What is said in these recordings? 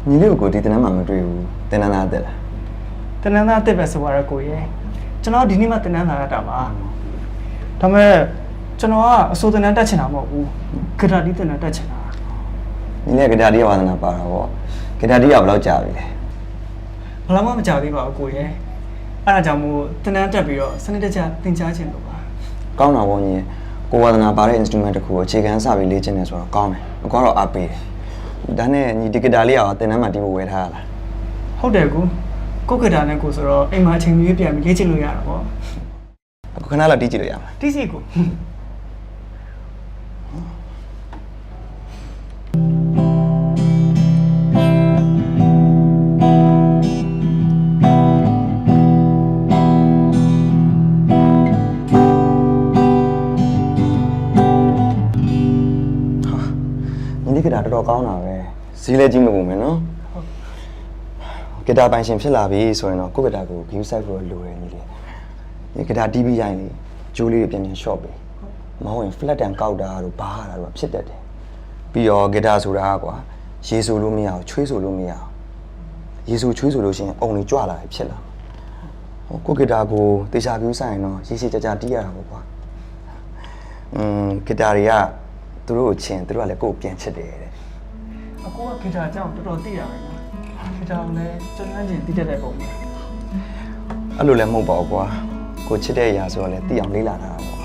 ညီလေးကိုဒီတနမ်းမှမတွေ့ဘူးတင်နန်းသားတက်လား တနန်းသားတက်ပဲဆိုတော့ကိုရဲ့ကျွန်တော်ဒီနေ့မှတနန်းသားရတာပါဒါပေမဲ့ကျွန်တော်ကအစိုးတနန်းတက်ချင်တာမဟုတ်ဘူးဂဒတီတနန်းတက်ချင်တာ ညီလေးကဂတာတီးဝါသနာပါတာပေါ့ဂတာတီးကဘယ်လောက်ကြာပြီလဲ ဘာမှမကြောက်သေးပါဘူးကိုရဲ့အဲ့ဒါကြောင့်မို့တနန်းတက်ပြီးတော့စနစ်တကျသင်ကြားခြင်းလို့ပါ ကောင်းတာပေါ့ညီကိုဝါသနာပါတဲ့ instrument တစ်ခုကိုအခြေခံစပြီးလေ့ကျင့်နေဆိုတော့ကောင်းတယ်အကောတော့အားပေးတယ်ဒါနဲ့ညီဒီဂတာလေးကတင်နန်းမှာတီးဖို့ဝယ်ထားရလား ဟုတ်တယ်ကိုဂဒနဲ့ကိုဆိုတော့အိမ်မှာအချိန်ကြီးပြန်ပြီးလေ့ကျင့်လို့ရတာပေါ့ အခုခဏလောက်တီးကြည့်လို့ရမလား တီးစီကို ညီလေးဂတာတော်တော်ကောင်းတာပဲဈေးလည်းကြီးမကုန်မယ်နော်ဂတာပိုင်ရှင်ဖြစ်လာပြီဆိုရင်တော့ကိုယ့်ဂတာကို view site ဖို့လိုတယ်ညီလေးညီဂတာတီးပြီးရင်လေကျိုးလေးတွေပြန်ပြန် short ပေးမဟုတ်ရင် flat တန်ကောက်တာတို့ဘားတာတို့ဖြစ်တတ်တယ်ပြီးတော့ဂတာဆိုတာကွာရေဆိုလို့မရအောင်ချွေးဆိုလို့မရအောင်ရေဆိုချွေးဆိုလို့ရှိရင်အုံတွေကြွလာတယ်ဖြစ်လာကိုယ့်ဂတာကိုတေချာ view site ရင်တော့ရေရှည်ကြာကြာတီးရတာပေါ့ကွာဂတာတွေကသူတို့ကိုချင်သူတို့ကလည်းကိုယ့်ကိုပြန်ချစ်တယ်တဲ့ အကိုကဂီတာအကြောင်းတော်တော်သိရတယ်နော်ဂီတာကိုလည်းကျွမ်းကျင်သိတတ်တဲ့ပုံပဲ အဲ့လိုလည်းမဟုတ်ပါဘူးကွာကိုချစ်တဲ့အရာဆိုတော့လည်းသိအောင်လေးလာတာပေါ့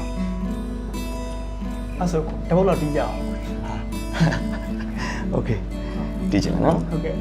အဲ့ဆိုတပုတ်လောက်တီးကြအောင် โอเคတီးချင်တယ်နော် ဟုတ်ကဲ့